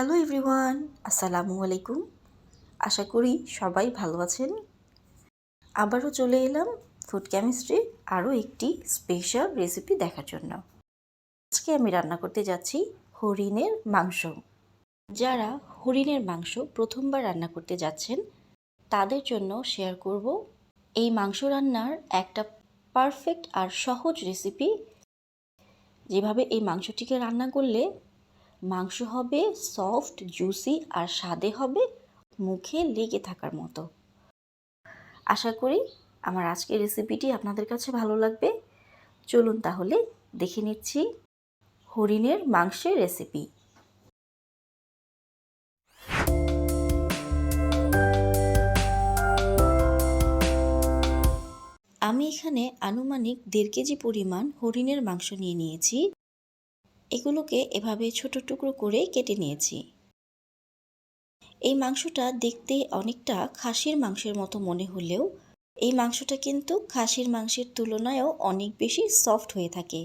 Hello everyone, আসসালামু আলাইকুম। আশা করি সবাই ভালো আছেন। আবারও চলে এলাম ফুড কেমিস্ট্রির আরও একটি স্পেশাল রেসিপি দেখার জন্য। আজকে আমি রান্না করতে যাচ্ছি হরিণের মাংস। যারা হরিণের মাংস প্রথমবার রান্না করতে যাচ্ছেন তাদের জন্য শেয়ার করব এই মাংস রান্নার একটা পারফেক্ট আর সহজ রেসিপি। যেভাবে এই মাংসটিকে রান্না করলে মাংস হবে সফট, জুসি আর স্বাদে হবে মুখে লেগে থাকার মতো। আশা করি আমার আজকের রেসিপিটি আপনাদের কাছে ভালো লাগবে। চলুন তাহলে দেখে নিচ্ছি হরিণের মাংসের রেসিপি। আমি এখানে আনুমানিক 1.5 কেজি পরিমাণ হরিণের মাংস নিয়ে নিয়েছি। এগুলোকে এভাবে ছোট টুকরো করে কেটে নিয়েছি। এই মাংসটা দেখতে অনেকটা খাসির মাংসের মতো মনে হলেও এই মাংসটা কিন্তু খাসির মাংসের তুলনায়ও অনেক বেশি সফট হয়ে থাকে।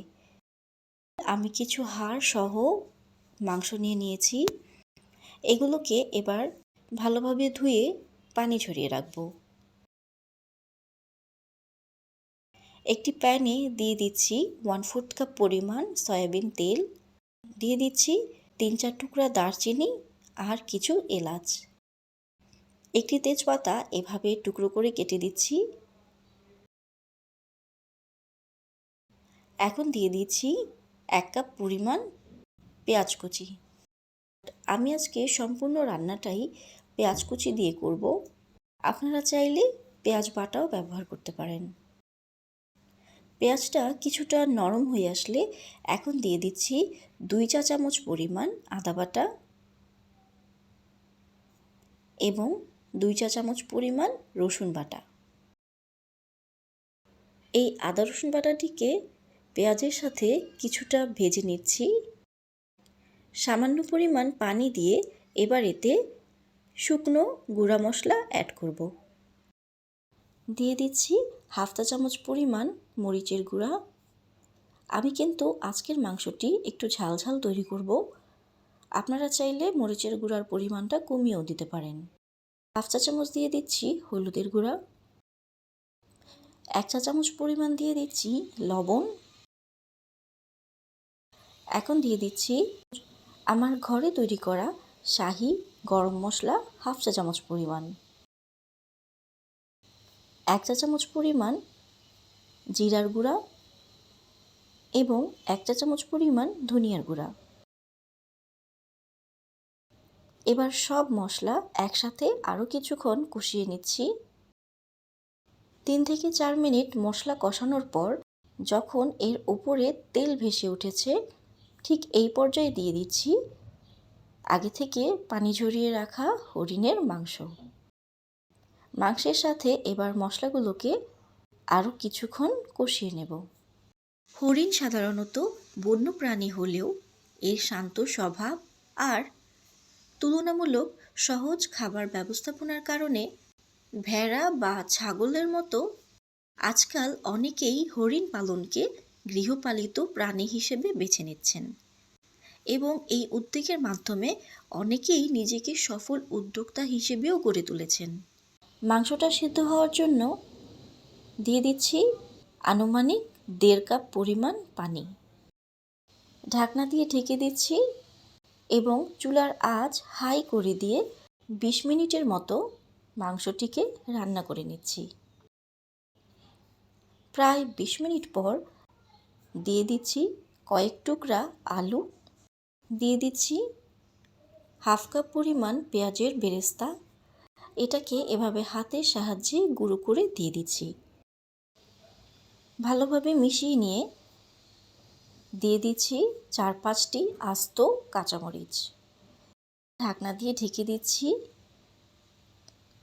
আমি কিছু হাড় সহ মাংস নিয়ে নিয়েছি। এগুলোকে এবার ভালোভাবে ধুয়ে পানি ঝরিয়ে রাখবো। একটি প্যানে দিয়ে দিচ্ছি 1/4 কাপ পরিমাণ সয়াবিন তেল, দিয়ে দিচ্ছি 3-4 টুকরা দারচিনি আর কিছু এলাচ। একটি তেজপাতা এভাবে টুকরো করে কেটে দিচ্ছি। এখন দিয়ে দিচ্ছি 1 কাপ পরিমাণ পেঁয়াজ কুচি। আমি আজকে সম্পূর্ণ রান্নাটাই পেঁয়াজ কুচি দিয়ে করব। আপনারা চাইলে পেঁয়াজ বাটাও ব্যবহার করতে পারেন। পেঁয়াজটা কিছুটা নরম হয়ে আসলে এখন দিয়ে দিচ্ছি 2 চা চামচ পরিমাণ আদা বাটা এবং 2 চা চামচ পরিমাণ রসুন বাটা। এই আদা রসুন বাটাটিকে পেঁয়াজের সাথে কিছুটা ভেজে নিচ্ছি। সামান্য পরিমাণ পানি দিয়ে এবার এতে শুকনো গুঁড়া মশলা অ্যাড করব। দিয়ে দিচ্ছি 1/2 চা চামচ পরিমাণ মরিচের গুঁড়া। আমি কিন্তু আজকের মাংসটি একটু ঝাল তৈরি করব। আপনারা চাইলে মরিচের গুঁড়ার পরিমাণটা কমিয়েও দিতে পারেন। 1/2 চা চামচ দিয়ে দিচ্ছি হলুদের গুঁড়া। 1 চা চামচ পরিমাণ দিয়ে দিচ্ছি লবণ। এখন দিয়ে দিচ্ছি আমার ঘরে তৈরি করা শাহি গরম মশলা 1/2 চা চামচ পরিমাণ, 1 চা চামচ পরিমাণ জিরার গুঁড়া এবং 1 চা চামচ পরিমাণ ধনিয়ার গুঁড়া। এবার সব মশলা একসাথে আরও কিছুক্ষণ কষিয়ে নিচ্ছি। 3 থেকে 4 মিনিট মশলা কষানোর পর যখন এর উপরে তেল ভেসে উঠেছে, ঠিক এই পর্যায়ে দিয়ে দিচ্ছি আগে থেকে পানি ঝরিয়ে রাখা হরিণের মাংস। মাংসের সাথে এবার মশলাগুলোকে আরও কিছুক্ষণ কষিয়ে নেব। হরিণ সাধারণত বন্য প্রাণী হলেও এর শান্ত স্বভাব আর তুলনামূলক সহজ খাবার ব্যবস্থাপনার কারণে ভেড়া বা ছাগলের মতো আজকাল অনেকেই হরিণ পালনকে গৃহপালিত প্রাণী হিসেবে বেছে নিচ্ছেন এবং এই উদ্যোগের মাধ্যমে অনেকেই নিজেকে সফল উদ্যোক্তা হিসেবেও গড়ে তুলেছেন। মাংসটা সিদ্ধ হওয়ার জন্য দিয়ে দিচ্ছি আনুমানিক 1.5 কাপ পরিমাণ পানি। ঢাকনা দিয়ে ঢেকে দিচ্ছি এবং চুলার আঁচ হাই করে দিয়ে 20 মিনিটের মতো মাংসটিকে রান্না করে নিচ্ছি। প্রায় 20 মিনিট পর দিয়ে দিচ্ছি কয়েক টুকরা আলু, দিয়ে দিচ্ছি 1/2 কাপ পরিমাণ পেঁয়াজের বেরেস্তা। এটাকে এভাবে হাতের সাহায্যে গুঁড়ো করে দিয়ে দিচ্ছি। ভালোভাবে মিশিয়ে নিয়ে দিয়ে দিচ্ছি 4-5টি আস্ত কাঁচামরিচ। ঢাকনা দিয়ে ঢেকে দিচ্ছি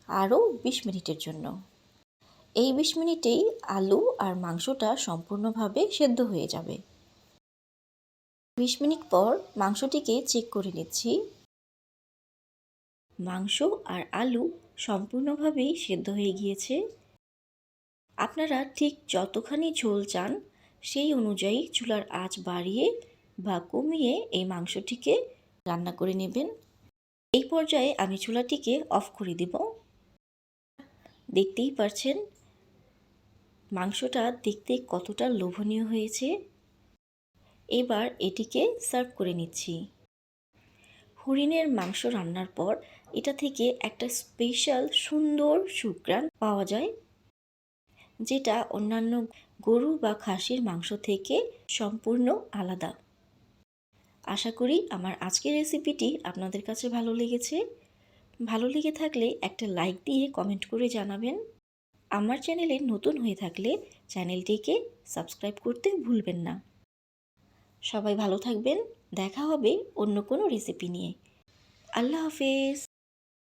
আরও 20 মিনিটের জন্য। এই 20 মিনিটেই আলু আর মাংসটা সম্পূর্ণভাবে সেদ্ধ হয়ে যাবে। 20 মিনিট পর মাংসটিকে চেক করে নিচ্ছি। মাংস আর আলু সম্পূর্ণভাবেই সেদ্ধ হয়ে গিয়েছে। আপনারা ঠিক যতখানি ঝোল চান সেই অনুযায়ী চুলার আঁচ বাড়িয়ে বা কমিয়ে এই মাংসটিকে রান্না করে নেবেন। এই পর্যায়ে আমি চুলাটিকে অফ করে দিব। দেখতেই পারছেন মাংসটা দেখতে কতটা লোভনীয় হয়েছে। এবার এটিকে সার্ভ করে নিচ্ছি। হরিণের মাংস রান্নার পর এটা থেকে একটা স্পেশাল সুন্দর সুঘ্রাণ পাওয়া যায়, যেটা অন্যান্য গরু বা খাসির মাংস থেকে সম্পূর্ণ আলাদা। আশা করি আমার আজকের রেসিপিটি আপনাদের কাছে ভালো লেগেছে। ভালো লেগে থাকলে একটা লাইক দিয়ে কমেন্ট করে জানাবেন। আমার চ্যানেলে নতুন হয়ে থাকলে চ্যানেলটিকে সাবস্ক্রাইব করতে ভুলবেন না। সবাই ভালো থাকবেন। দেখা হবে অন্য কোনো রেসিপি নিয়ে। আল্লাহ হাফেজ।